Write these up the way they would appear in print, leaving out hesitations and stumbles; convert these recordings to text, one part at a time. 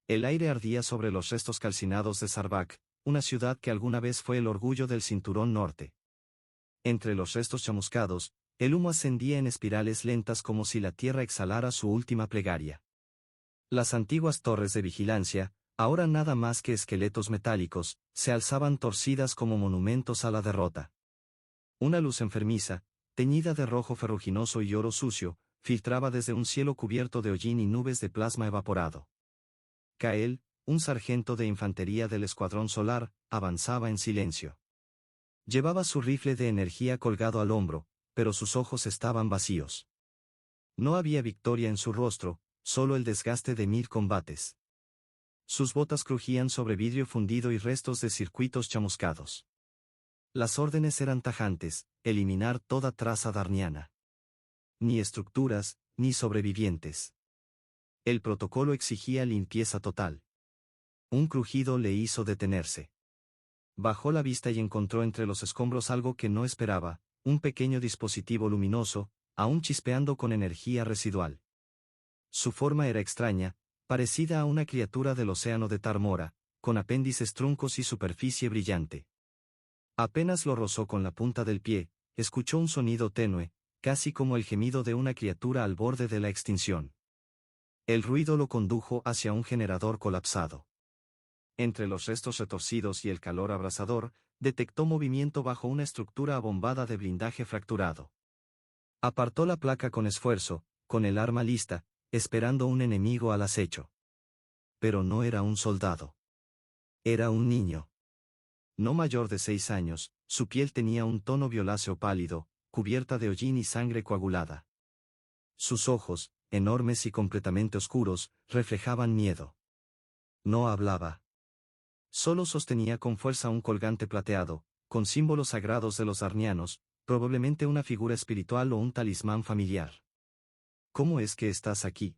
El aire ardía sobre los restos calcinados de Sarbak, una ciudad que alguna vez fue el orgullo del Cinturón Norte. Entre los restos chamuscados, el humo ascendía en espirales lentas como si la tierra exhalara su última plegaria. Las antiguas torres de vigilancia, ahora nada más que esqueletos metálicos, se alzaban torcidas como monumentos a la derrota. Una luz enfermiza, teñida de rojo ferruginoso y oro sucio, filtraba desde un cielo cubierto de hollín y nubes de plasma evaporado. Kael, un sargento de infantería del Escuadrón Solar, avanzaba en silencio. Llevaba su rifle de energía colgado al hombro, pero sus ojos estaban vacíos. No había victoria en su rostro, solo el desgaste de 1000 combates. Sus botas crujían sobre vidrio fundido y restos de circuitos chamuscados. Las órdenes eran tajantes: eliminar toda traza darniana. Ni estructuras, ni sobrevivientes. El protocolo exigía limpieza total. Un crujido le hizo detenerse. Bajó la vista y encontró entre los escombros algo que no esperaba, un pequeño dispositivo luminoso, aún chispeando con energía residual. Su forma era extraña, parecida a una criatura del océano de Tarmora, con apéndices truncos y superficie brillante. Apenas lo rozó con la punta del pie, escuchó un sonido tenue, casi como el gemido de una criatura al borde de la extinción. El ruido lo condujo hacia un generador colapsado. Entre los restos retorcidos y el calor abrasador, detectó movimiento bajo una estructura abombada de blindaje fracturado. Apartó la placa con esfuerzo, con el arma lista, esperando un enemigo al acecho. Pero no era un soldado. Era un niño. No mayor de 6 años, su piel tenía un tono violáceo pálido, cubierta de hollín y sangre coagulada. Sus ojos, enormes y completamente oscuros, reflejaban miedo. No hablaba. Solo sostenía con fuerza un colgante plateado, con símbolos sagrados de los darnianos, probablemente una figura espiritual o un talismán familiar. ¿Cómo es que estás aquí?,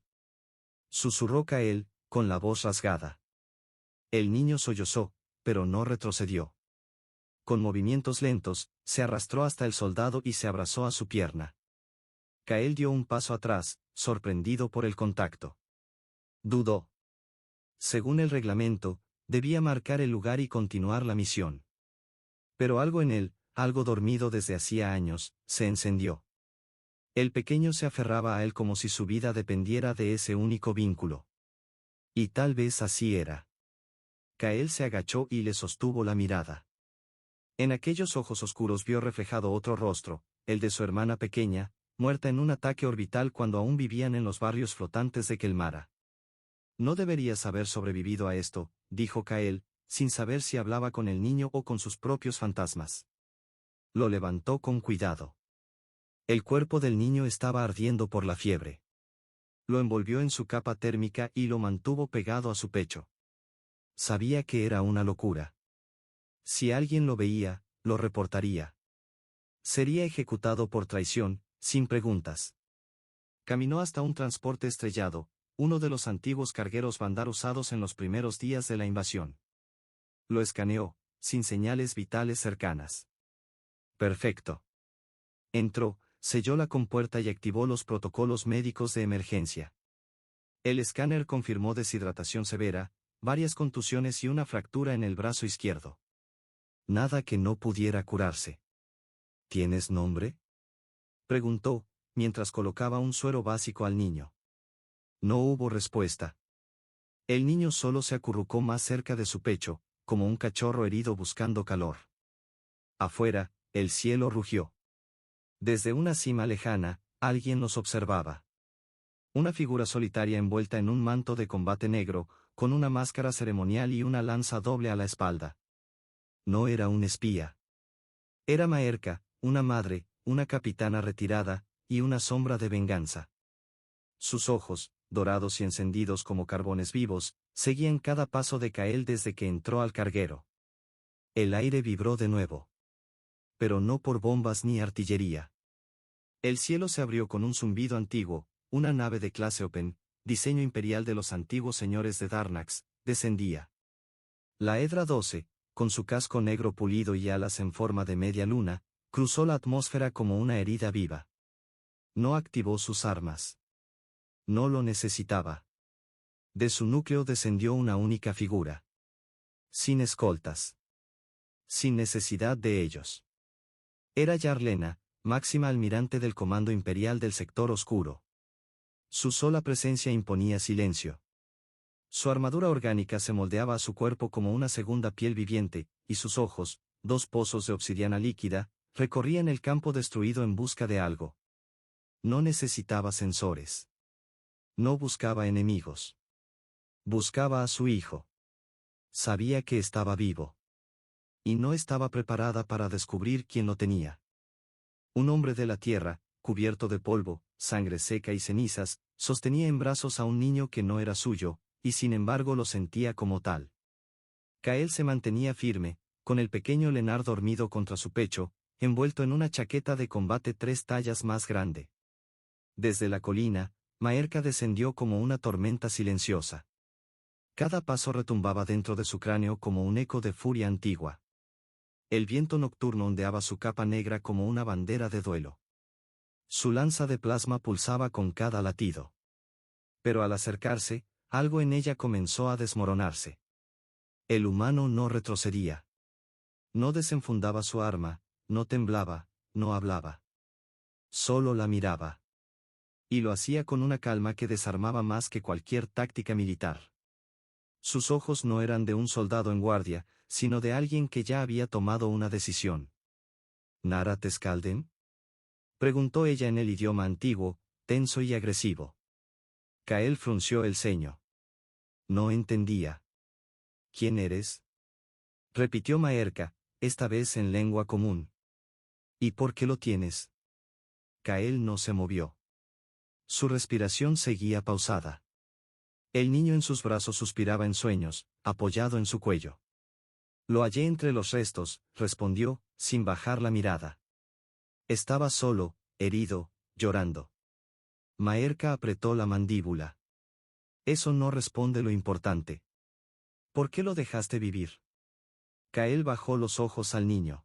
susurró Kael, con la voz rasgada. El niño sollozó, pero no retrocedió. Con movimientos lentos, se arrastró hasta el soldado y se abrazó a su pierna. Kael dio un paso atrás, sorprendido por el contacto. Dudó. Según el reglamento, debía marcar el lugar y continuar la misión. Pero algo en él, algo dormido desde hacía años, se encendió. El pequeño se aferraba a él como si su vida dependiera de ese único vínculo. Y tal vez así era. Kael se agachó y le sostuvo la mirada. En aquellos ojos oscuros vio reflejado otro rostro, el de su hermana pequeña, muerta en un ataque orbital cuando aún vivían en los barrios flotantes de Kelmara. No deberías haber sobrevivido a esto, dijo Kael, sin saber si hablaba con el niño o con sus propios fantasmas. Lo levantó con cuidado. El cuerpo del niño estaba ardiendo por la fiebre. Lo envolvió en su capa térmica y lo mantuvo pegado a su pecho. Sabía que era una locura. Si alguien lo veía, lo reportaría. Sería ejecutado por traición, sin preguntas. Caminó hasta un transporte estrellado, uno de los antiguos cargueros Bandar usados en los primeros días de la invasión. Lo escaneó, sin señales vitales cercanas. Perfecto. Entró, selló la compuerta y activó los protocolos médicos de emergencia. El escáner confirmó deshidratación severa, varias contusiones y una fractura en el brazo izquierdo. Nada que no pudiera curarse. ¿Tienes nombre?, preguntó, mientras colocaba un suero básico al niño. No hubo respuesta. El niño solo se acurrucó más cerca de su pecho, como un cachorro herido buscando calor. Afuera, el cielo rugió. Desde una cima lejana, alguien los observaba. Una figura solitaria envuelta en un manto de combate negro, con una máscara ceremonial y una lanza doble a la espalda. No era un espía. Era Maerka, una madre, una capitana retirada, y una sombra de venganza. Sus ojos, dorados y encendidos como carbones vivos, seguían cada paso de Kael desde que entró al carguero. El aire vibró de nuevo. Pero no por bombas ni artillería. El cielo se abrió con un zumbido antiguo, una nave de clase Open, diseño imperial de los antiguos señores de Darnax, descendía. La Hedra 12, con su casco negro pulido y alas en forma de media luna, cruzó la atmósfera como una herida viva. No activó sus armas. No lo necesitaba. De su núcleo descendió una única figura. Sin escoltas. Sin necesidad de ellos. Era Yarlena, máxima almirante del Comando Imperial del Sector Oscuro. Su sola presencia imponía silencio. Su armadura orgánica se moldeaba a su cuerpo como una segunda piel viviente, y sus ojos, dos pozos de obsidiana líquida, recorrían el campo destruido en busca de algo. No necesitaba sensores. No buscaba enemigos. Buscaba a su hijo. Sabía que estaba vivo. Y no estaba preparada para descubrir quién lo tenía. Un hombre de la tierra, cubierto de polvo, sangre seca y cenizas, sostenía en brazos a un niño que no era suyo, y sin embargo lo sentía como tal. Kael se mantenía firme, con el pequeño Lenar dormido contra su pecho, envuelto en una chaqueta de combate 3 tallas más grande. Desde la colina, Maerka descendió como una tormenta silenciosa. Cada paso retumbaba dentro de su cráneo como un eco de furia antigua. El viento nocturno ondeaba su capa negra como una bandera de duelo. Su lanza de plasma pulsaba con cada latido. Pero al acercarse, algo en ella comenzó a desmoronarse. El humano no retrocedía. No desenfundaba su arma, no temblaba, no hablaba. Solo la miraba. Y lo hacía con una calma que desarmaba más que cualquier táctica militar. Sus ojos no eran de un soldado en guardia, sino de alguien que ya había tomado una decisión. ¿Nara Tescalden? Preguntó ella en el idioma antiguo, tenso y agresivo. Kael frunció el ceño. No entendía. ¿Quién eres? Repitió Maerka, esta vez en lengua común. ¿Y por qué lo tienes? Kael no se movió. Su respiración seguía pausada. El niño en sus brazos suspiraba en sueños, apoyado en su cuello. Lo hallé entre los restos, respondió, sin bajar la mirada. Estaba solo, herido, llorando. Maerka apretó la mandíbula. Eso no responde lo importante. ¿Por qué lo dejaste vivir? Kael bajó los ojos al niño.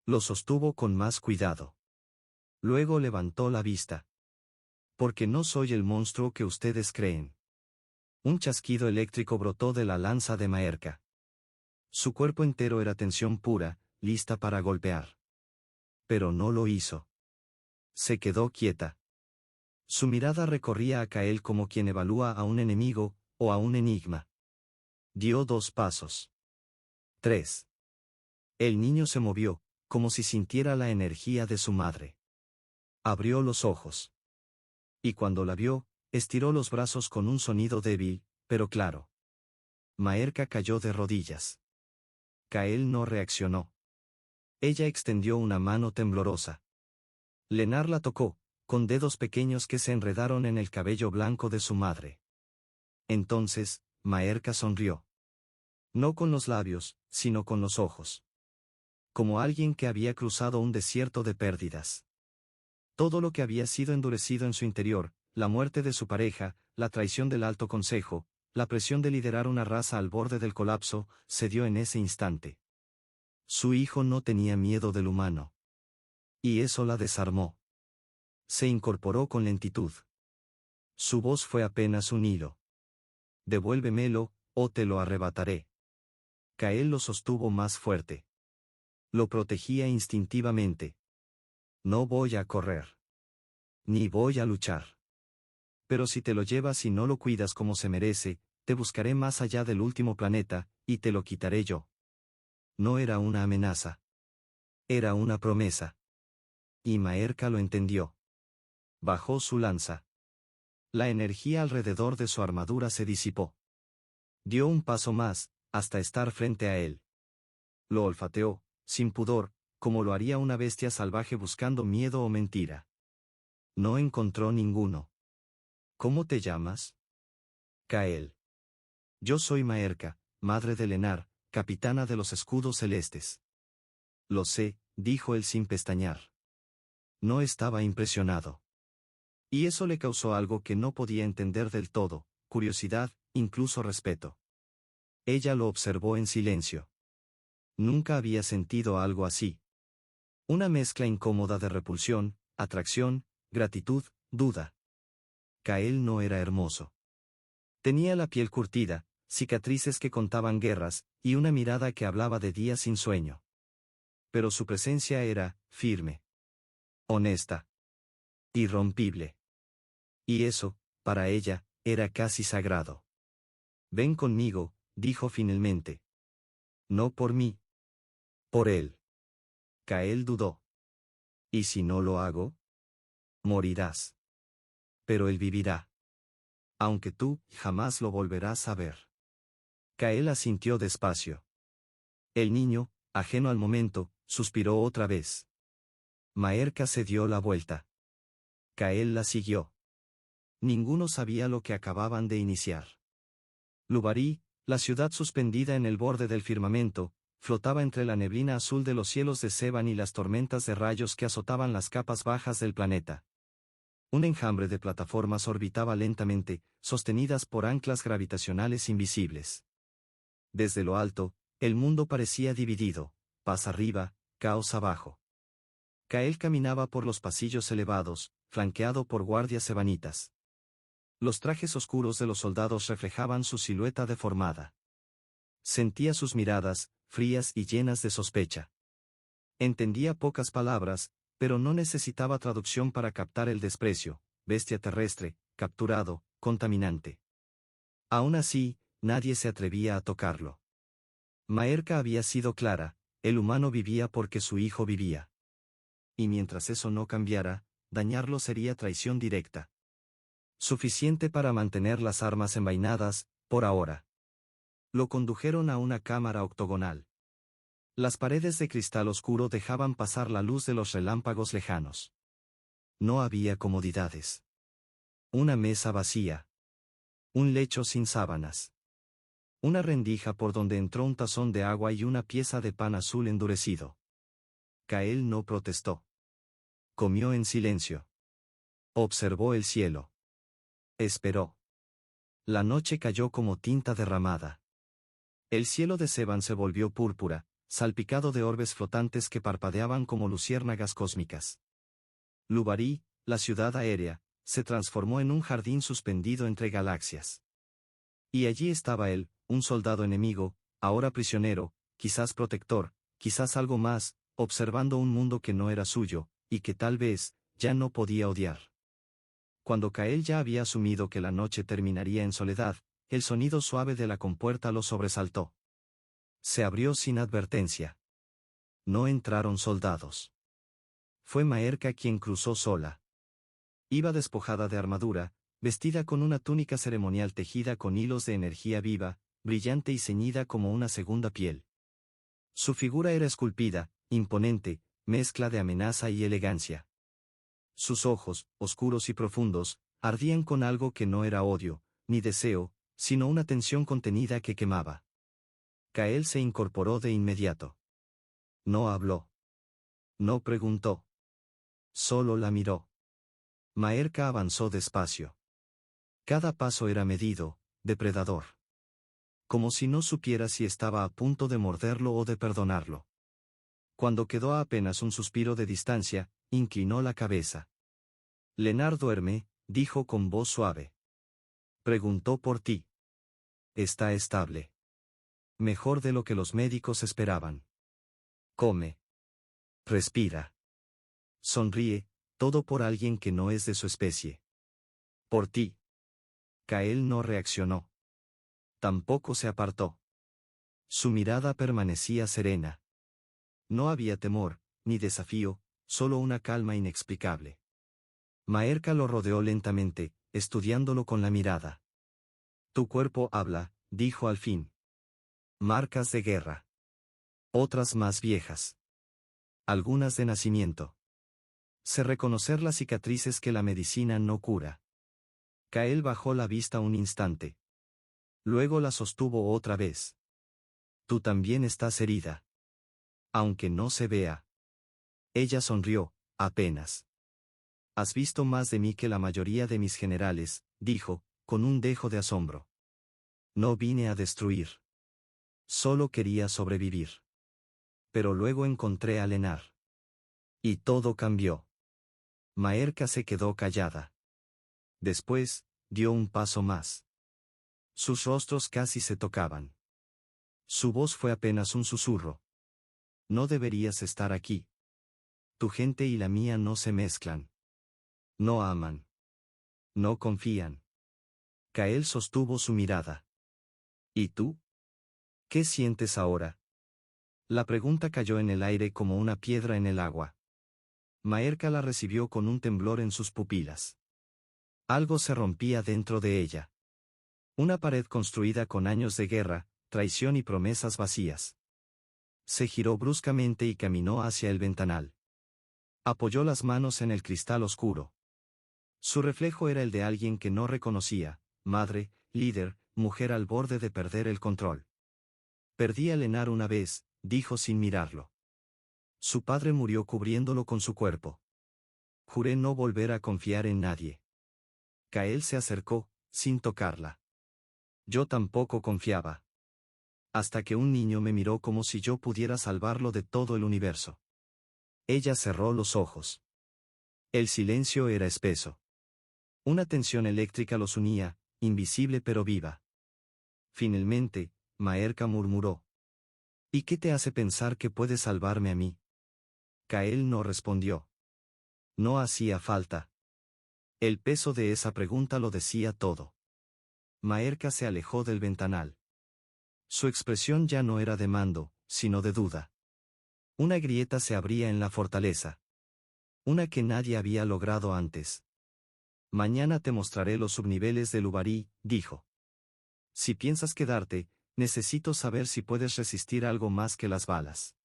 Lo sostuvo con más cuidado. Luego levantó la vista. Porque no soy el monstruo que ustedes creen. Un chasquido eléctrico brotó de la lanza de Maerka. Su cuerpo entero era tensión pura, lista para golpear. Pero no lo hizo. Se quedó quieta. Su mirada recorría a Kael como quien evalúa a un enemigo, o a un enigma. Dio 2 pasos. 3. El niño se movió, como si sintiera la energía de su madre. Abrió los ojos. Y cuando la vio, estiró los brazos con un sonido débil, pero claro. Maerka cayó de rodillas. Kael no reaccionó. Ella extendió una mano temblorosa. Lenar la tocó, con dedos pequeños que se enredaron en el cabello blanco de su madre. Entonces, Maerka sonrió. No con los labios, sino con los ojos. Como alguien que había cruzado un desierto de pérdidas. Todo lo que había sido endurecido en su interior, la muerte de su pareja, la traición del Alto Consejo, la presión de liderar una raza al borde del colapso, cedió en ese instante. Su hijo no tenía miedo del humano. Y eso la desarmó. Se incorporó con lentitud. Su voz fue apenas un hilo. Devuélvemelo, o te lo arrebataré. Kael lo sostuvo más fuerte. Lo protegía instintivamente. No voy a correr. Ni voy a luchar. Pero si te lo llevas y no lo cuidas como se merece, te buscaré más allá del último planeta, y te lo quitaré yo. No era una amenaza. Era una promesa. Y Maerka lo entendió. Bajó su lanza. La energía alrededor de su armadura se disipó. Dio un paso más, hasta estar frente a él. Lo olfateó, sin pudor, como lo haría una bestia salvaje buscando miedo o mentira. No encontró ninguno. ¿Cómo te llamas? Kael. Yo soy Maerka, madre de Lenar, capitana de los escudos celestes. Lo sé, dijo él sin pestañear. No estaba impresionado. Y eso le causó algo que no podía entender del todo, curiosidad, incluso respeto. Ella lo observó en silencio. Nunca había sentido algo así. Una mezcla incómoda de repulsión, atracción, gratitud, duda. Kael no era hermoso. Tenía la piel curtida, cicatrices que contaban guerras, y una mirada que hablaba de días sin sueño. Pero su presencia era firme, honesta, irrompible. Y eso, para ella, era casi sagrado. Ven conmigo, dijo finalmente. No por mí. Por él. Kael dudó. ¿Y si no lo hago? Morirás. Pero él vivirá. Aunque tú jamás lo volverás a ver. Kael asintió despacio. El niño, ajeno al momento, suspiró otra vez. Maerka se dio la vuelta. Kael la siguió. Ninguno sabía lo que acababan de iniciar. Lubarí, la ciudad suspendida en el borde del firmamento, flotaba entre la neblina azul de los cielos de Seban y las tormentas de rayos que azotaban las capas bajas del planeta. Un enjambre de plataformas orbitaba lentamente, sostenidas por anclas gravitacionales invisibles. Desde lo alto, el mundo parecía dividido, paz arriba, caos abajo. Kael caminaba por los pasillos elevados, flanqueado por guardias sebanitas. Los trajes oscuros de los soldados reflejaban su silueta deformada. Sentía sus miradas, frías y llenas de sospecha. Entendía pocas palabras, pero no necesitaba traducción para captar el desprecio: bestia terrestre, capturado, contaminante. Aún así, nadie se atrevía a tocarlo. Maerka había sido clara: el humano vivía porque su hijo vivía. Y mientras eso no cambiara, dañarlo sería traición directa. Suficiente para mantener las armas envainadas, por ahora. Lo condujeron a una cámara octogonal. Las paredes de cristal oscuro dejaban pasar la luz de los relámpagos lejanos. No había comodidades. Una mesa vacía. Un lecho sin sábanas. Una rendija por donde entró un tazón de agua y una pieza de pan azul endurecido. Kael no protestó. Comió en silencio. Observó el cielo. Esperó. La noche cayó como tinta derramada. El cielo de Seban se volvió púrpura, salpicado de orbes flotantes que parpadeaban como luciérnagas cósmicas. Lubarí, la ciudad aérea, se transformó en un jardín suspendido entre galaxias. Y allí estaba él, un soldado enemigo, ahora prisionero, quizás protector, quizás algo más, observando un mundo que no era suyo, y que tal vez, ya no podía odiar. Cuando Kael ya había asumido que la noche terminaría en soledad, el sonido suave de la compuerta lo sobresaltó. Se abrió sin advertencia. No entraron soldados. Fue Maerka quien cruzó sola. Iba despojada de armadura, vestida con una túnica ceremonial tejida con hilos de energía viva, brillante y ceñida como una segunda piel. Su figura era esculpida, imponente, mezcla de amenaza y elegancia. Sus ojos, oscuros y profundos, ardían con algo que no era odio, ni deseo, sino una tensión contenida que quemaba. Kael se incorporó de inmediato. No habló. No preguntó. Solo la miró. Maerka avanzó despacio. Cada paso era medido, depredador. Como si no supiera si estaba a punto de morderlo o de perdonarlo. Cuando quedó a apenas un suspiro de distancia, inclinó la cabeza. Lenar duerme, dijo con voz suave. Preguntó por ti. Está estable. Mejor de lo que los médicos esperaban. Come. Respira. Sonríe, todo por alguien que no es de su especie. Por ti. Kael no reaccionó. Tampoco se apartó. Su mirada permanecía serena. No había temor, ni desafío, solo una calma inexplicable. Maerka lo rodeó lentamente, estudiándolo con la mirada. Tu cuerpo habla, dijo al fin. Marcas de guerra. Otras más viejas. Algunas de nacimiento. Sé reconocer las cicatrices que la medicina no cura. Kael bajó la vista un instante. Luego la sostuvo otra vez. Tú también estás herida. Aunque no se vea. Ella sonrió, apenas. Has visto más de mí que la mayoría de mis generales, dijo, con un dejo de asombro. No vine a destruir. Solo quería sobrevivir. Pero luego encontré a Lenar. Y todo cambió. Maerka se quedó callada. Después, dio un paso más. Sus rostros casi se tocaban. Su voz fue apenas un susurro. No deberías estar aquí. Tu gente y la mía no se mezclan. No aman. No confían. Kael sostuvo su mirada. ¿Y tú? ¿Qué sientes ahora? La pregunta cayó en el aire como una piedra en el agua. Maerka la recibió con un temblor en sus pupilas. Algo se rompía dentro de ella. Una pared construida con años de guerra, traición y promesas vacías. Se giró bruscamente y caminó hacia el ventanal. Apoyó las manos en el cristal oscuro. Su reflejo era el de alguien que no reconocía, madre, líder, mujer al borde de perder el control. Perdí a Lenar una vez, dijo sin mirarlo. Su padre murió cubriéndolo con su cuerpo. Juré no volver a confiar en nadie. Kael se acercó, sin tocarla. Yo tampoco confiaba. Hasta que un niño me miró como si yo pudiera salvarlo de todo el universo. Ella cerró los ojos. El silencio era espeso. Una tensión eléctrica los unía, invisible pero viva. Finalmente, Maerka murmuró. ¿Y qué te hace pensar que puedes salvarme a mí? Kael no respondió. No hacía falta. El peso de esa pregunta lo decía todo. Maerka se alejó del ventanal. Su expresión ya no era de mando, sino de duda. Una grieta se abría en la fortaleza. Una que nadie había logrado antes. Mañana te mostraré los subniveles del Ubarí, dijo. Si piensas quedarte, necesito saber si puedes resistir algo más que las balas.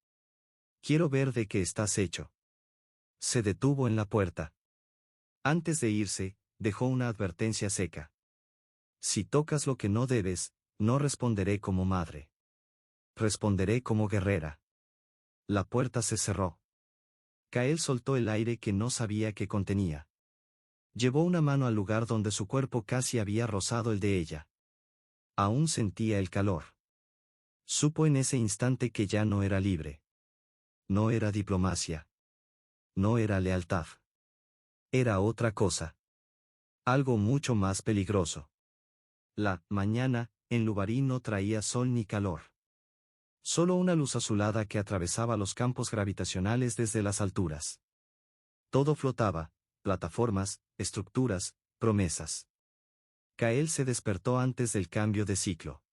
Quiero ver de qué estás hecho. Se detuvo en la puerta. Antes de irse, dejó una advertencia seca. Si tocas lo que no debes, no responderé como madre. Responderé como guerrera. La puerta se cerró. Kael soltó el aire que no sabía que contenía. Llevó una mano al lugar donde su cuerpo casi había rozado el de ella. Aún sentía el calor. Supo en ese instante que ya no era libre. No era diplomacia. No era lealtad. Era otra cosa. Algo mucho más peligroso. La mañana, en Lubarí no traía sol ni calor. Solo una luz azulada que atravesaba los campos gravitacionales desde las alturas. Todo flotaba, plataformas, estructuras, promesas. Kael se despertó antes del cambio de ciclo.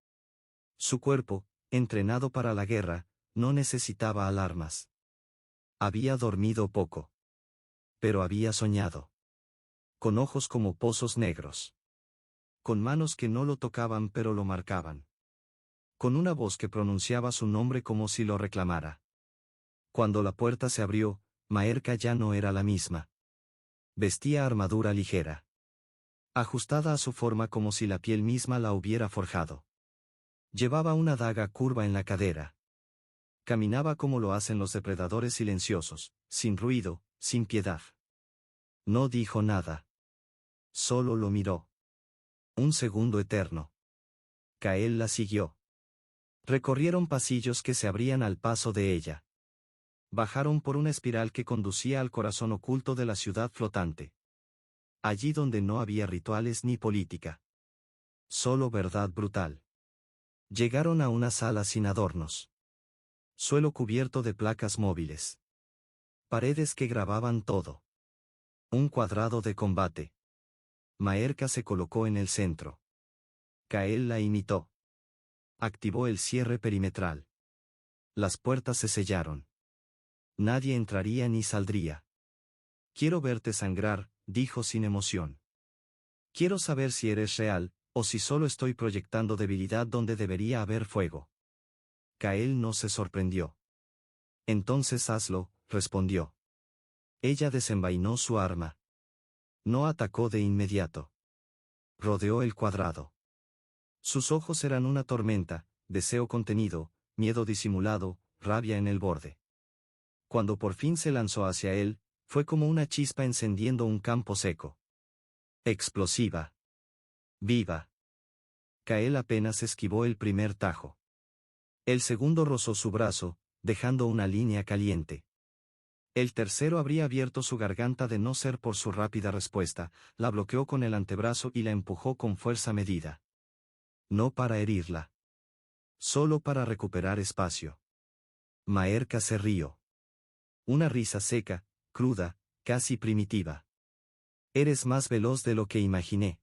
Su cuerpo, entrenado para la guerra, no necesitaba alarmas. Había dormido poco. Pero había soñado. Con ojos como pozos negros. Con manos que no lo tocaban pero lo marcaban. Con una voz que pronunciaba su nombre como si lo reclamara. Cuando la puerta se abrió, Maerka ya no era la misma. Vestía armadura ligera. Ajustada a su forma como si la piel misma la hubiera forjado. Llevaba una daga curva en la cadera. Caminaba como lo hacen los depredadores silenciosos, sin ruido, sin piedad. No dijo nada. Solo lo miró. Un segundo eterno. Kael la siguió. Recorrieron pasillos que se abrían al paso de ella. Bajaron por una espiral que conducía al corazón oculto de la ciudad flotante. Allí donde no había rituales ni política. Solo verdad brutal. Llegaron a una sala sin adornos. Suelo cubierto de placas móviles. Paredes que grababan todo. Un cuadrado de combate. Maerka se colocó en el centro. Kael la imitó. Activó el cierre perimetral. Las puertas se sellaron. Nadie entraría ni saldría. Quiero verte sangrar, dijo sin emoción. Quiero saber si eres real, o si solo estoy proyectando debilidad donde debería haber fuego. Kael no se sorprendió. Entonces hazlo, respondió. Ella desenvainó su arma. No atacó de inmediato. Rodeó el cuadrado. Sus ojos eran una tormenta, deseo contenido, miedo disimulado, rabia en el borde. Cuando por fin se lanzó hacia él, fue como una chispa encendiendo un campo seco. Explosiva. Viva. Kael apenas esquivó el primer tajo. El segundo rozó su brazo, dejando una línea caliente. El tercero habría abierto su garganta de no ser por su rápida respuesta, la bloqueó con el antebrazo y la empujó con fuerza medida. No para herirla. Solo para recuperar espacio. Maerka se rió. Una risa seca, cruda, casi primitiva. Eres más veloz de lo que imaginé.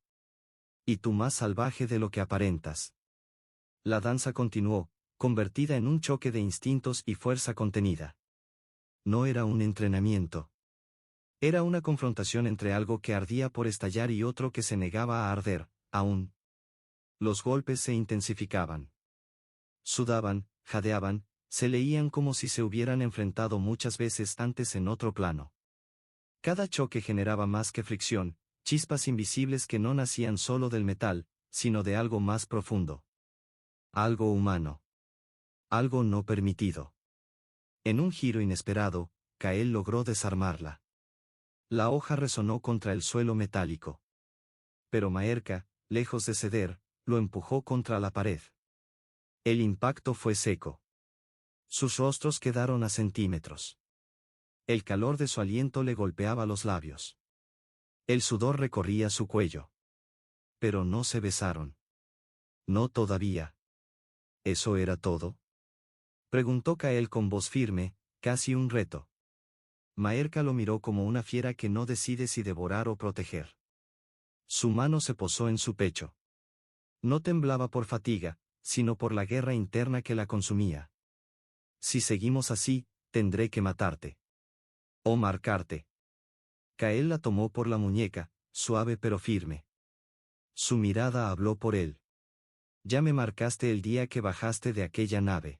Y tú más salvaje de lo que aparentas. La danza continuó, convertida en un choque de instintos y fuerza contenida. No era un entrenamiento. Era una confrontación entre algo que ardía por estallar y otro que se negaba a arder, aún. Los golpes se intensificaban. Sudaban, jadeaban, se leían como si se hubieran enfrentado muchas veces antes en otro plano. Cada choque generaba más que fricción, chispas invisibles que no nacían solo del metal, sino de algo más profundo. Algo humano. Algo no permitido. En un giro inesperado, Kael logró desarmarla. La hoja resonó contra el suelo metálico. Pero Maerka, lejos de ceder, lo empujó contra la pared. El impacto fue seco. Sus rostros quedaron a centímetros. El calor de su aliento le golpeaba los labios. El sudor recorría su cuello. Pero no se besaron. No todavía. ¿Eso era todo? Preguntó Kael con voz firme, casi un reto. Maerka lo miró como una fiera que no decide si devorar o proteger. Su mano se posó en su pecho. No temblaba por fatiga, sino por la guerra interna que la consumía. Si seguimos así, tendré que matarte. O marcarte. Kael la tomó por la muñeca, suave pero firme. Su mirada habló por él. Ya me marcaste el día que bajaste de aquella nave.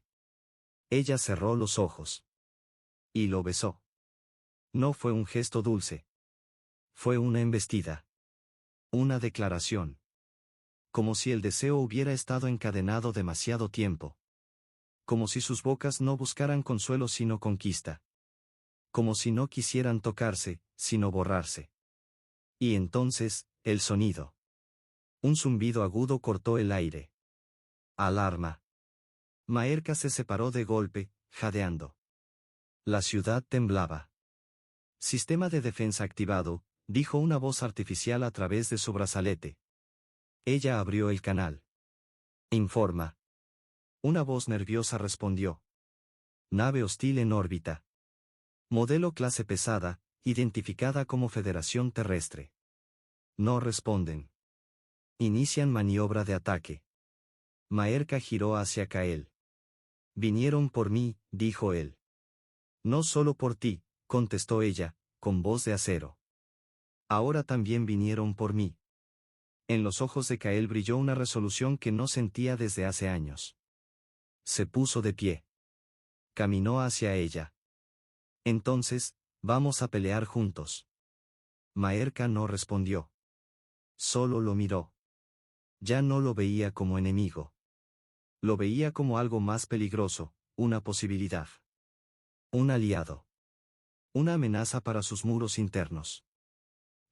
Ella cerró los ojos. Y lo besó. No fue un gesto dulce. Fue una embestida. Una declaración. Como si el deseo hubiera estado encadenado demasiado tiempo. Como si sus bocas no buscaran consuelo sino conquista. Como si no quisieran tocarse, sino borrarse. Y entonces, el sonido. Un zumbido agudo cortó el aire. Alarma. Maerka se separó de golpe, jadeando. La ciudad temblaba. Sistema de defensa activado, dijo una voz artificial a través de su brazalete. Ella abrió el canal. Informa. Una voz nerviosa respondió. Nave hostil en órbita. Modelo clase pesada, identificada como Federación Terrestre. No responden. Inician maniobra de ataque. Maerka giró hacia Kael. Vinieron por mí, dijo él. No solo por ti, contestó ella, con voz de acero. Ahora también vinieron por mí. En los ojos de Kael brilló una resolución que no sentía desde hace años. Se puso de pie. Caminó hacia ella. Entonces, vamos a pelear juntos. Maerka no respondió. Solo lo miró. Ya no lo veía como enemigo. Lo veía como algo más peligroso, una posibilidad. Un aliado. Una amenaza para sus muros internos.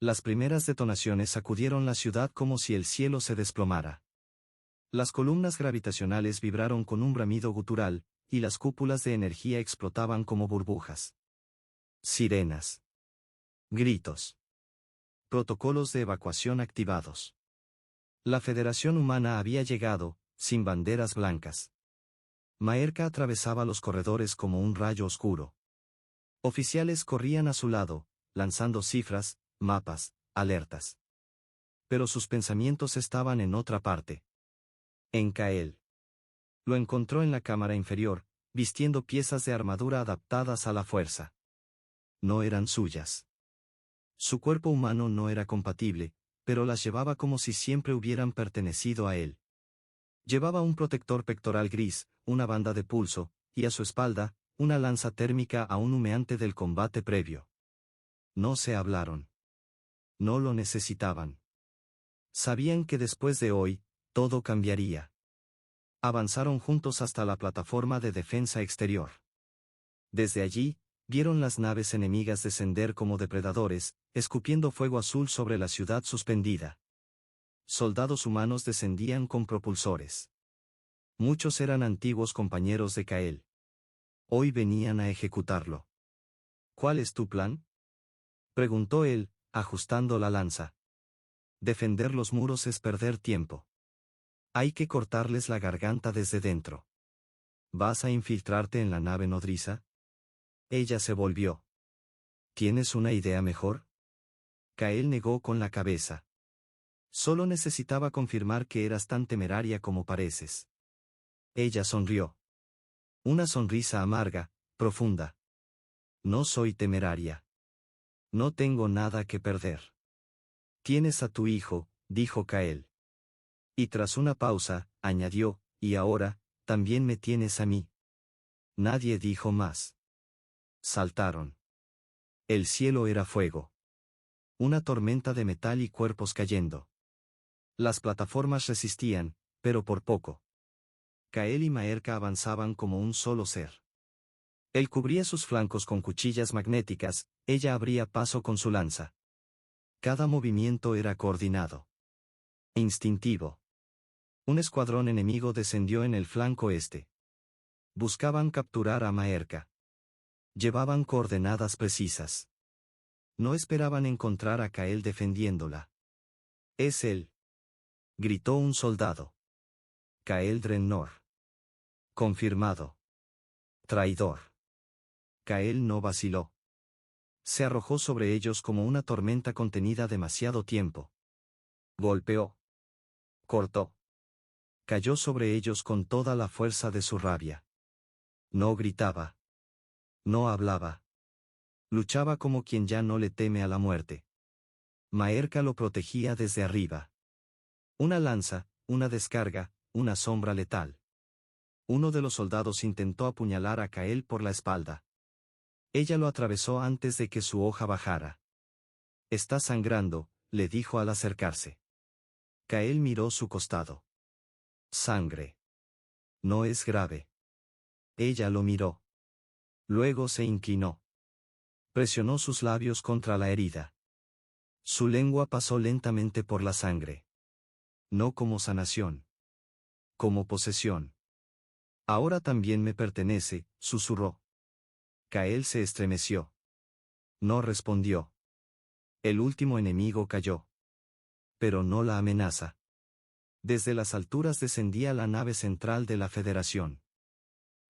Las primeras detonaciones sacudieron la ciudad como si el cielo se desplomara. Las columnas gravitacionales vibraron con un bramido gutural, y las cúpulas de energía explotaban como burbujas. Sirenas. Gritos. Protocolos de evacuación activados. La Federación Humana había llegado, sin banderas blancas. Maerka atravesaba los corredores como un rayo oscuro. Oficiales corrían a su lado, lanzando cifras, mapas, alertas. Pero sus pensamientos estaban en otra parte. En Kael. Lo encontró en la cámara inferior, vistiendo piezas de armadura adaptadas a la fuerza. No eran suyas. Su cuerpo humano no era compatible, pero las llevaba como si siempre hubieran pertenecido a él. Llevaba un protector pectoral gris, una banda de pulso, y a su espalda, una lanza térmica aún humeante del combate previo. No se hablaron. No lo necesitaban. Sabían que después de hoy, todo cambiaría. Avanzaron juntos hasta la plataforma de defensa exterior. Desde allí, vieron las naves enemigas descender como depredadores, escupiendo fuego azul sobre la ciudad suspendida. Soldados humanos descendían con propulsores. Muchos eran antiguos compañeros de Kael. Hoy venían a ejecutarlo. ¿Cuál es tu plan? Preguntó él, ajustando la lanza. Defender los muros es perder tiempo. Hay que cortarles la garganta desde dentro. ¿Vas a infiltrarte en la nave nodriza? Ella se volvió. ¿Tienes una idea mejor? Kael negó con la cabeza. Solo necesitaba confirmar que eras tan temeraria como pareces. Ella sonrió. Una sonrisa amarga, profunda. No soy temeraria. No tengo nada que perder. Tienes a tu hijo, dijo Kael. Y tras una pausa, añadió, y ahora, también me tienes a mí. Nadie dijo más. Saltaron. El cielo era fuego. Una tormenta de metal y cuerpos cayendo. Las plataformas resistían, pero por poco. Kael y Maerka avanzaban como un solo ser. Él cubría sus flancos con cuchillas magnéticas, ella abría paso con su lanza. Cada movimiento era coordinado. Instintivo. Un escuadrón enemigo descendió en el flanco este. Buscaban capturar a Maerka. Llevaban coordenadas precisas. No esperaban encontrar a Kael defendiéndola. Es él. Gritó un soldado. Kael Drennor. Confirmado. Traidor. Kael no vaciló. Se arrojó sobre ellos como una tormenta contenida demasiado tiempo. Golpeó. Cortó. Cayó sobre ellos con toda la fuerza de su rabia. No gritaba. No hablaba. Luchaba como quien ya no le teme a la muerte. Maerka lo protegía desde arriba. Una lanza, una descarga, una sombra letal. Uno de los soldados intentó apuñalar a Kael por la espalda. Ella lo atravesó antes de que su hoja bajara. Está sangrando, le dijo al acercarse. Kael miró su costado. Sangre. No es grave. Ella lo miró. Luego se inclinó. Presionó sus labios contra la herida. Su lengua pasó lentamente por la sangre. No como sanación. Como posesión. Ahora también me pertenece, susurró. Kael se estremeció. No respondió. El último enemigo cayó. Pero no la amenaza. Desde las alturas descendía la nave central de la Federación.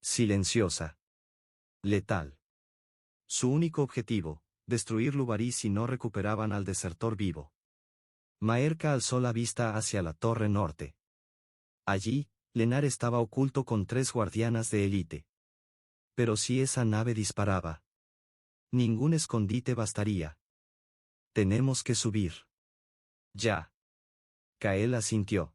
Silenciosa. Letal. Su único objetivo, destruir Lubarí si no recuperaban al desertor vivo. Maerka alzó la vista hacia la torre norte. Allí, Lenar estaba oculto con 3 guardianas de élite. Pero si esa nave disparaba, ningún escondite bastaría. Tenemos que subir. Ya. Kael asintió.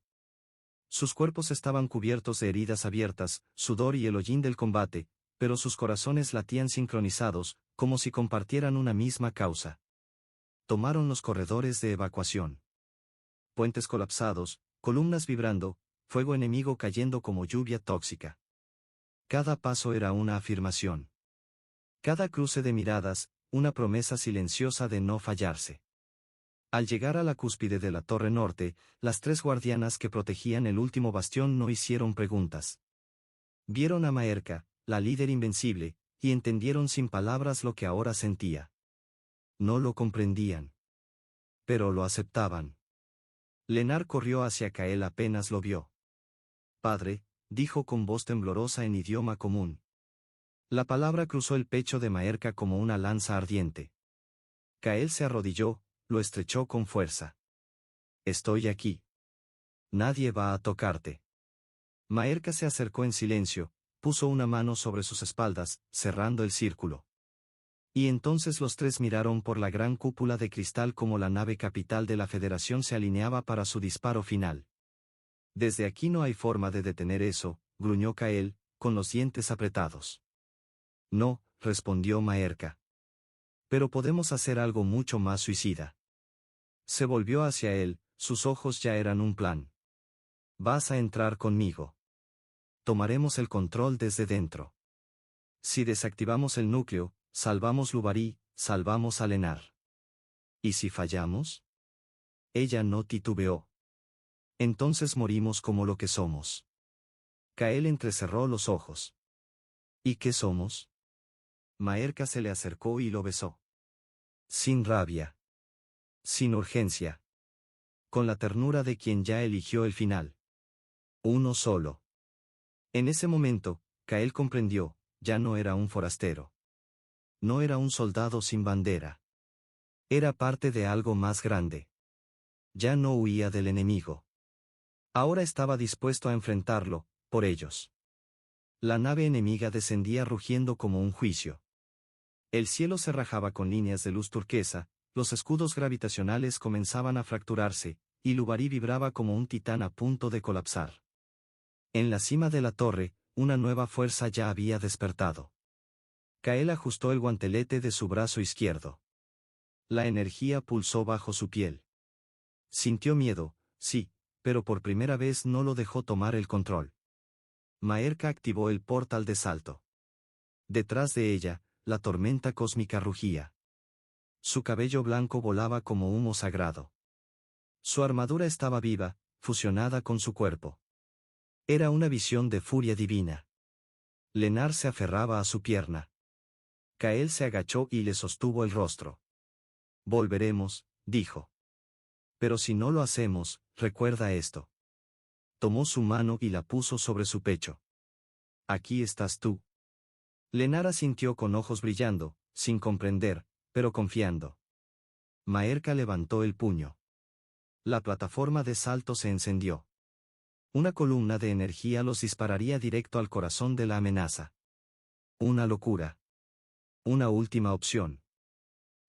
Sus cuerpos estaban cubiertos de heridas abiertas, sudor y el hollín del combate, pero sus corazones latían sincronizados, como si compartieran una misma causa. Tomaron los corredores de evacuación. Puentes colapsados, columnas vibrando, fuego enemigo cayendo como lluvia tóxica. Cada paso era una afirmación. Cada cruce de miradas, una promesa silenciosa de no fallarse. Al llegar a la cúspide de la torre norte, las 3 guardianas que protegían el último bastión no hicieron preguntas. Vieron a Maerka, la líder invencible, y entendieron sin palabras lo que ahora sentía. No lo comprendían. Pero lo aceptaban. Lenar corrió hacia Kael apenas lo vio. Padre, dijo con voz temblorosa en idioma común. La palabra cruzó el pecho de Maerka como una lanza ardiente. Kael se arrodilló, lo estrechó con fuerza. Estoy aquí. Nadie va a tocarte. Maerka se acercó en silencio, puso una mano sobre sus espaldas, cerrando el círculo. Y entonces los 3 miraron por la gran cúpula de cristal como la nave capital de la Federación se alineaba para su disparo final. Desde aquí no hay forma de detener eso, gruñó Kael, con los dientes apretados. No, respondió Maerka. Pero podemos hacer algo mucho más suicida. Se volvió hacia él, sus ojos ya eran un plan. Vas a entrar conmigo. Tomaremos el control desde dentro. Si desactivamos el núcleo, salvamos Lubarí, salvamos a Lenar. ¿Y si fallamos? Ella no titubeó. Entonces morimos como lo que somos. Kael entrecerró los ojos. ¿Y qué somos? Maerka se le acercó y lo besó. Sin rabia. Sin urgencia. Con la ternura de quien ya eligió el final. Uno solo. En ese momento, Kael comprendió, ya no era un forastero. No era un soldado sin bandera. Era parte de algo más grande. Ya no huía del enemigo. Ahora estaba dispuesto a enfrentarlo, por ellos. La nave enemiga descendía rugiendo como un juicio. El cielo se rajaba con líneas de luz turquesa, los escudos gravitacionales comenzaban a fracturarse, y Lubarí vibraba como un titán a punto de colapsar. En la cima de la torre, una nueva fuerza ya había despertado. Kael ajustó el guantelete de su brazo izquierdo. La energía pulsó bajo su piel. Sintió miedo, sí, pero por primera vez no lo dejó tomar el control. Maerka activó el portal de salto. Detrás de ella, la tormenta cósmica rugía. Su cabello blanco volaba como humo sagrado. Su armadura estaba viva, fusionada con su cuerpo. Era una visión de furia divina. Lenar se aferraba a su pierna. Kael se agachó y le sostuvo el rostro. Volveremos, dijo. Pero si no lo hacemos, recuerda esto. Tomó su mano y la puso sobre su pecho. Aquí estás tú. Lenar asintió con ojos brillando, sin comprender, pero confiando. Maerka levantó el puño. La plataforma de salto se encendió. Una columna de energía los dispararía directo al corazón de la amenaza. Una locura. Una última opción.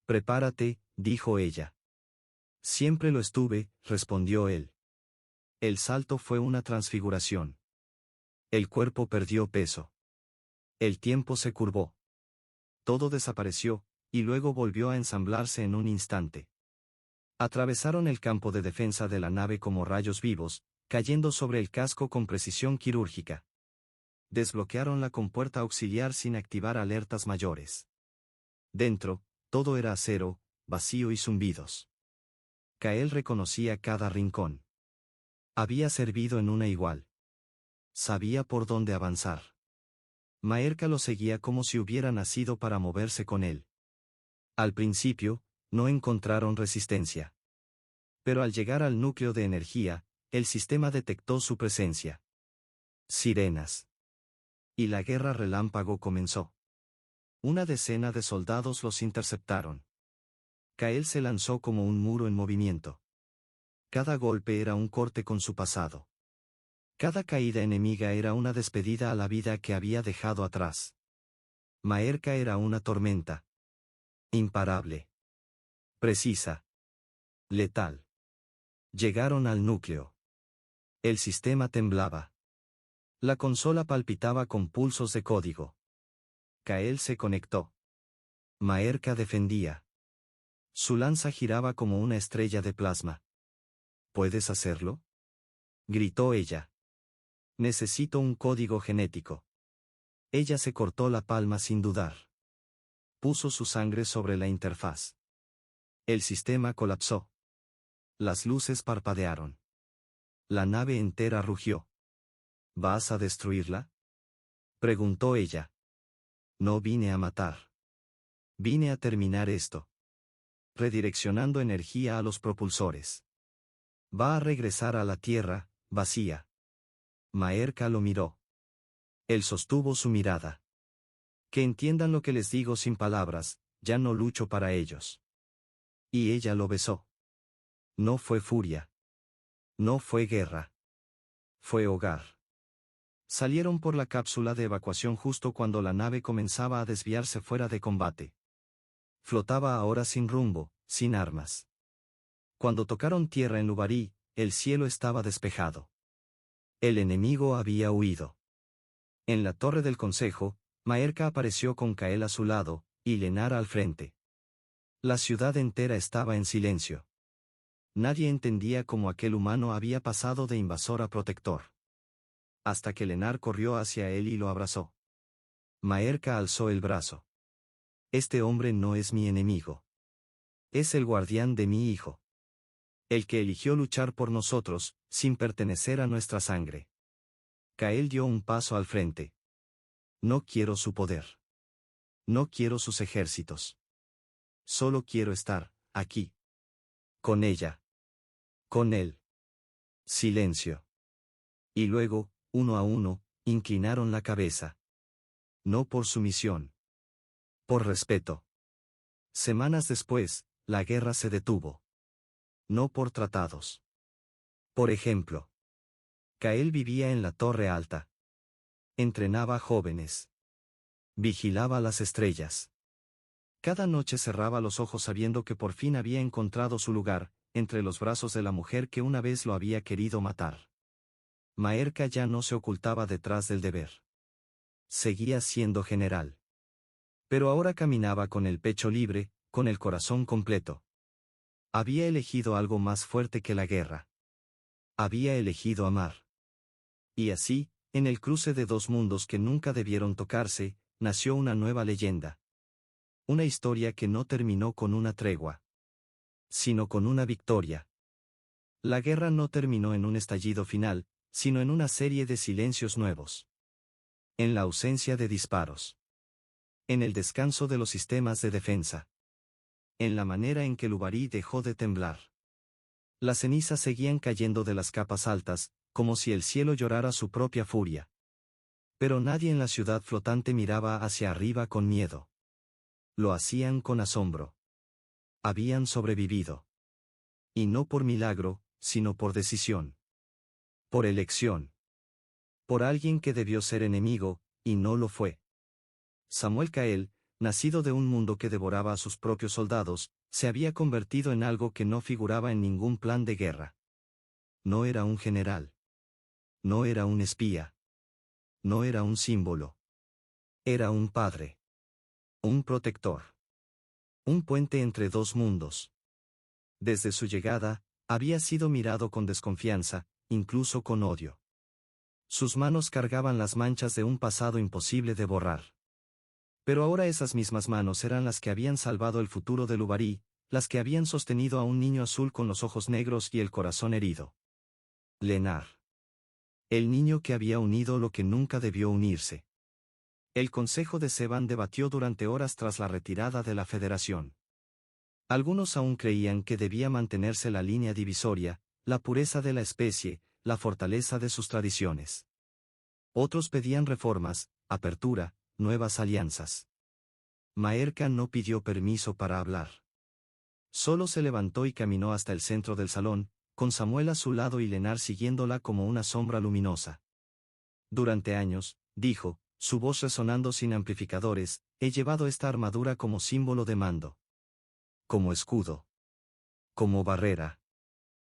Prepárate, dijo ella. Siempre lo estuve, respondió él. El salto fue una transfiguración. El cuerpo perdió peso. El tiempo se curvó. Todo desapareció, y luego volvió a ensamblarse en un instante. Atravesaron el campo de defensa de la nave como rayos vivos, cayendo sobre el casco con precisión quirúrgica. Desbloquearon la compuerta auxiliar sin activar alertas mayores. Dentro, todo era acero, vacío y zumbidos. Kael reconocía cada rincón. Había servido en una igual. Sabía por dónde avanzar. Maerka lo seguía como si hubiera nacido para moverse con él. Al principio, no encontraron resistencia. Pero al llegar al núcleo de energía, el sistema detectó su presencia. Sirenas. Y la guerra relámpago comenzó. Una decena de soldados los interceptaron. Kael se lanzó como un muro en movimiento. Cada golpe era un corte con su pasado. Cada caída enemiga era una despedida a la vida que había dejado atrás. Maerka era una tormenta. Imparable. Precisa. Letal. Llegaron al núcleo. El sistema temblaba. La consola palpitaba con pulsos de código. Kael se conectó. Maerka defendía. Su lanza giraba como una estrella de plasma. ¿Puedes hacerlo?, gritó ella. Necesito un código genético. Ella se cortó la palma sin dudar. Puso su sangre sobre la interfaz. El sistema colapsó. Las luces parpadearon. La nave entera rugió. ¿Vas a destruirla?, preguntó ella. No vine a matar. Vine a terminar esto. Redireccionando energía a los propulsores. Va a regresar a la Tierra, vacía. Maerka lo miró. Él sostuvo su mirada. Que entiendan lo que les digo sin palabras, ya no lucho para ellos. Y ella lo besó. No fue furia. No fue guerra. Fue hogar. Salieron por la cápsula de evacuación justo cuando la nave comenzaba a desviarse fuera de combate. Flotaba ahora sin rumbo, sin armas. Cuando tocaron tierra en Lubarí, el cielo estaba despejado. El enemigo había huido. En la torre del consejo, Maerka apareció con Kael a su lado, y Lenara al frente. La ciudad entera estaba en silencio. Nadie entendía cómo aquel humano había pasado de invasor a protector. Hasta que Lenar corrió hacia él y lo abrazó. Maerka alzó el brazo. Este hombre no es mi enemigo. Es el guardián de mi hijo. El que eligió luchar por nosotros, sin pertenecer a nuestra sangre. Kael dio un paso al frente. No quiero su poder. No quiero sus ejércitos. Solo quiero estar, aquí. Con ella. Con él. Silencio. Y luego, uno a uno, inclinaron la cabeza. No por sumisión. Por respeto. Semanas después, la guerra se detuvo. No por tratados. Por ejemplo, Kael vivía en la Torre Alta. Entrenaba jóvenes. Vigilaba las estrellas. Cada noche cerraba los ojos sabiendo que por fin había encontrado su lugar, entre los brazos de la mujer que una vez lo había querido matar. Maerka ya no se ocultaba detrás del deber. Seguía siendo general. Pero ahora caminaba con el pecho libre, con el corazón completo. Había elegido algo más fuerte que la guerra. Había elegido amar. Y así, en el cruce de dos mundos que nunca debieron tocarse, nació una nueva leyenda. Una historia que no terminó con una tregua, sino con una victoria. La guerra no terminó en un estallido final, sino en una serie de silencios nuevos. En la ausencia de disparos. En el descanso de los sistemas de defensa. En la manera en que Lubarí dejó de temblar. Las cenizas seguían cayendo de las capas altas, como si el cielo llorara su propia furia. Pero nadie en la ciudad flotante miraba hacia arriba con miedo. Lo hacían con asombro. Habían sobrevivido. Y no por milagro, sino por decisión. Por elección. Por alguien que debió ser enemigo, y no lo fue. Samuel Kael, nacido de un mundo que devoraba a sus propios soldados, se había convertido en algo que no figuraba en ningún plan de guerra. No era un general. No era un espía. No era un símbolo. Era un padre. Un protector. Un puente entre dos mundos. Desde su llegada, había sido mirado con desconfianza, incluso con odio. Sus manos cargaban las manchas de un pasado imposible de borrar. Pero ahora esas mismas manos eran las que habían salvado el futuro de Lubarí, las que habían sostenido a un niño azul con los ojos negros y el corazón herido. Lenar. El niño que había unido lo que nunca debió unirse. El Consejo de Seban debatió durante horas tras la retirada de la Federación. Algunos aún creían que debía mantenerse la línea divisoria, la pureza de la especie, la fortaleza de sus tradiciones. Otros pedían reformas, apertura, nuevas alianzas. Maerka no pidió permiso para hablar. Solo se levantó y caminó hasta el centro del salón, con Samuel a su lado y Lenar siguiéndola como una sombra luminosa. Durante años, dijo, su voz resonando sin amplificadores, he llevado esta armadura como símbolo de mando. Como escudo. Como barrera.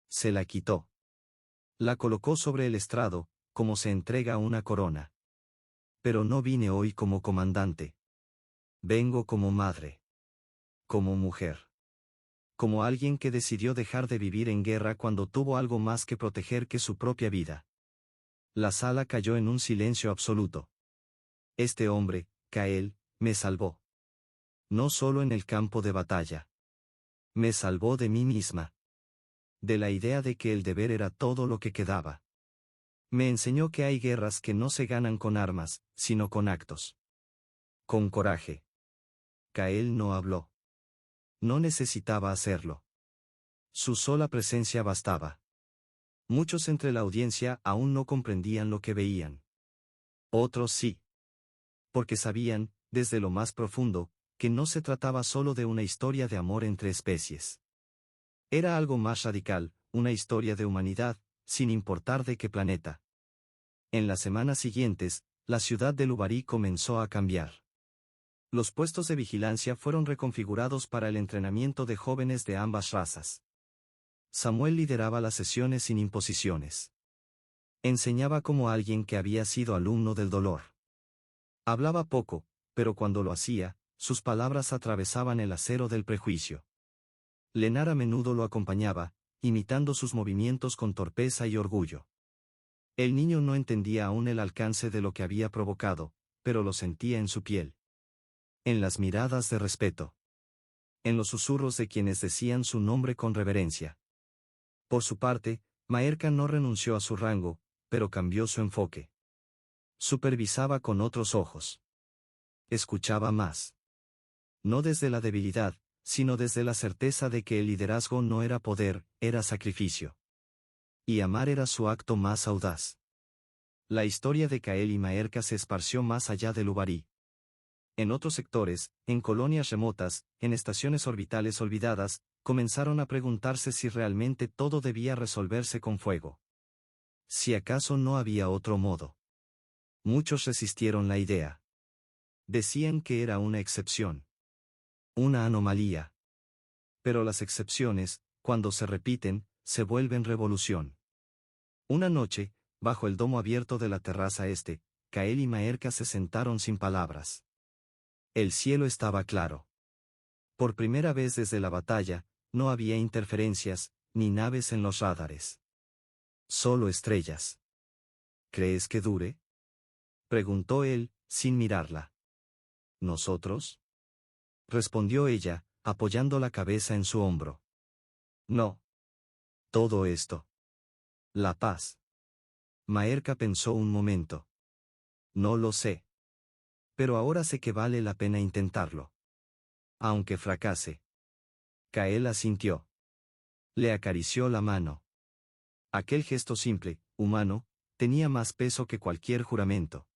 Se la quitó. La colocó sobre el estrado, como se entrega una corona. Pero no vine hoy como comandante. Vengo como madre. Como mujer. Como alguien que decidió dejar de vivir en guerra cuando tuvo algo más que proteger que su propia vida. La sala cayó en un silencio absoluto. Este hombre, Kael, me salvó. No solo en el campo de batalla. Me salvó de mí misma. De la idea de que el deber era todo lo que quedaba. Me enseñó que hay guerras que no se ganan con armas, sino con actos. Con coraje. Kael no habló. No necesitaba hacerlo. Su sola presencia bastaba. Muchos entre la audiencia aún no comprendían lo que veían. Otros sí. Porque sabían, desde lo más profundo, que no se trataba solo de una historia de amor entre especies. Era algo más radical, una historia de humanidad, sin importar de qué planeta. En las semanas siguientes, la ciudad de Lubarí comenzó a cambiar. Los puestos de vigilancia fueron reconfigurados para el entrenamiento de jóvenes de ambas razas. Samuel lideraba las sesiones sin imposiciones. Enseñaba como alguien que había sido alumno del dolor. Hablaba poco, pero cuando lo hacía, sus palabras atravesaban el acero del prejuicio. Lenar a menudo lo acompañaba, imitando sus movimientos con torpeza y orgullo. El niño no entendía aún el alcance de lo que había provocado, pero lo sentía en su piel. En las miradas de respeto. En los susurros de quienes decían su nombre con reverencia. Por su parte, Maerka no renunció a su rango, pero cambió su enfoque. Supervisaba con otros ojos. Escuchaba más. No desde la debilidad, sino desde la certeza de que el liderazgo no era poder, era sacrificio. Y amar era su acto más audaz. La historia de Kael y Maerka se esparció más allá del Ubarí. En otros sectores, en colonias remotas, en estaciones orbitales olvidadas, comenzaron a preguntarse si realmente todo debía resolverse con fuego. Si acaso no había otro modo. Muchos resistieron la idea. Decían que era una excepción. Una anomalía. Pero las excepciones, cuando se repiten, se vuelven revolución. Una noche, bajo el domo abierto de la terraza este, Kael y Maerka se sentaron sin palabras. El cielo estaba claro. Por primera vez desde la batalla, no había interferencias, ni naves en los radares. Solo estrellas. ¿Crees que dure? Preguntó él, sin mirarla. ¿Nosotros? Respondió ella, apoyando la cabeza en su hombro. No. Todo esto. La paz. Maerka pensó un momento. No lo sé. Pero ahora sé que vale la pena intentarlo. Aunque fracase. Kael asintió. Le acarició la mano. Aquel gesto simple, humano, tenía más peso que cualquier juramento.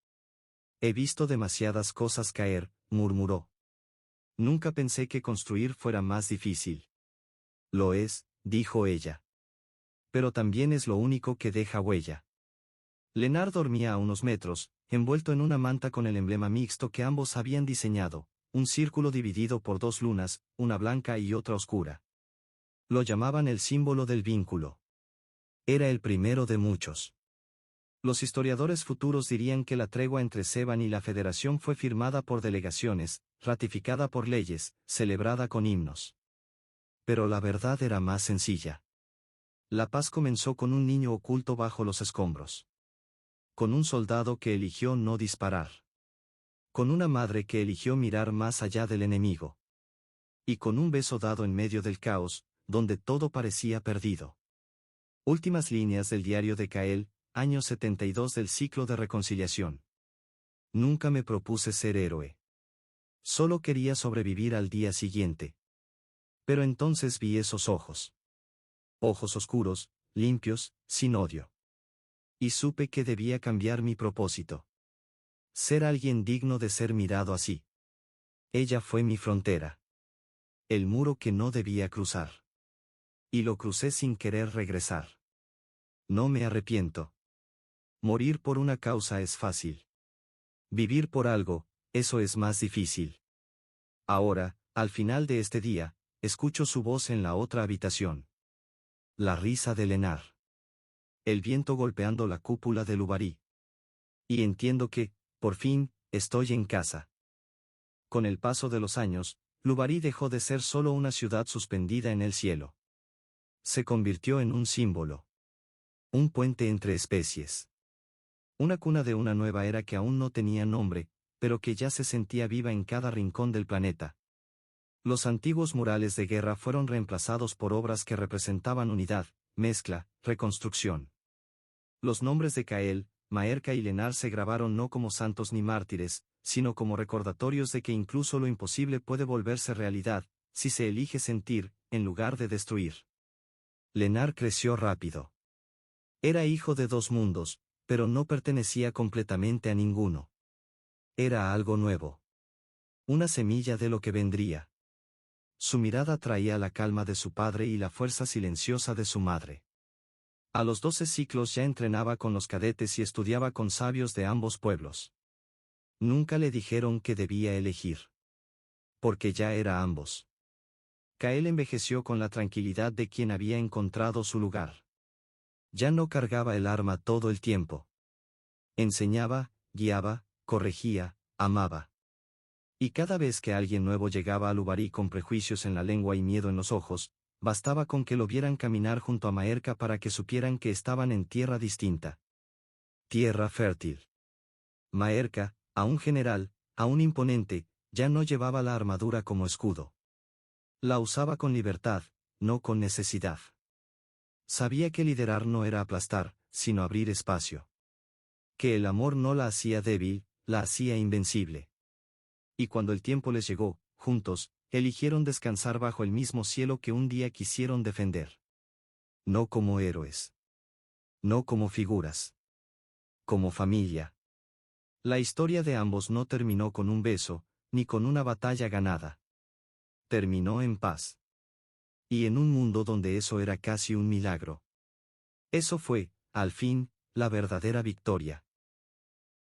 He visto demasiadas cosas caer, murmuró. Nunca pensé que construir fuera más difícil. Lo es, dijo ella. Pero también es lo único que deja huella. Leonard dormía a unos metros, envuelto en una manta con el emblema mixto que ambos habían diseñado, un círculo dividido por dos lunas, una blanca y otra oscura. Lo llamaban el símbolo del vínculo. Era el primero de muchos. Los historiadores futuros dirían que la tregua entre Seban y la Federación fue firmada por delegaciones, ratificada por leyes, celebrada con himnos. Pero la verdad era más sencilla. La paz comenzó con un niño oculto bajo los escombros. Con un soldado que eligió no disparar. Con una madre que eligió mirar más allá del enemigo. Y con un beso dado en medio del caos, donde todo parecía perdido. Últimas líneas del diario de Kael, año 72 del ciclo de reconciliación. Nunca me propuse ser héroe. Solo quería sobrevivir al día siguiente. Pero entonces vi esos ojos. Ojos oscuros, limpios, sin odio. Y supe que debía cambiar mi propósito. Ser alguien digno de ser mirado así. Ella fue mi frontera. El muro que no debía cruzar. Y lo crucé sin querer regresar. No me arrepiento. Morir por una causa es fácil. Vivir por algo, eso es más difícil. Ahora, al final de este día, escucho su voz en la otra habitación. La risa de Leonard. El viento golpeando la cúpula del Ubarí. Y entiendo que, por fin, estoy en casa. Con el paso de los años, Lubarí dejó de ser solo una ciudad suspendida en el cielo. Se convirtió en un símbolo. Un puente entre especies. Una cuna de una nueva era que aún no tenía nombre, pero que ya se sentía viva en cada rincón del planeta. Los antiguos murales de guerra fueron reemplazados por obras que representaban unidad, mezcla, reconstrucción. Los nombres de Kael, Maerka y Leonard se grabaron no como santos ni mártires, sino como recordatorios de que incluso lo imposible puede volverse realidad, si se elige sentir, en lugar de destruir. Leonard creció rápido. Era hijo de dos mundos, pero no pertenecía completamente a ninguno. Era algo nuevo. Una semilla de lo que vendría. Su mirada traía la calma de su padre y la fuerza silenciosa de su madre. A los 12 ciclos ya entrenaba con los cadetes y estudiaba con sabios de ambos pueblos. Nunca le dijeron que debía elegir. Porque ya era ambos. Kael envejeció con la tranquilidad de quien había encontrado su lugar. Ya no cargaba el arma todo el tiempo. Enseñaba, guiaba, corregía, amaba. Y cada vez que alguien nuevo llegaba al Ubarí con prejuicios en la lengua y miedo en los ojos, bastaba con que lo vieran caminar junto a Maerka para que supieran que estaban en tierra distinta. Tierra fértil. Maerka, aún general, aún imponente, ya no llevaba la armadura como escudo. La usaba con libertad, no con necesidad. Sabía que liderar no era aplastar, sino abrir espacio. Que el amor no la hacía débil, la hacía invencible. Y cuando el tiempo les llegó, juntos, eligieron descansar bajo el mismo cielo que un día quisieron defender. No como héroes. No como figuras. como familia. La historia de ambos no terminó con un beso, ni con una batalla ganada. Terminó en paz. Y en un mundo donde eso era casi un milagro. Eso fue, al fin, la verdadera victoria.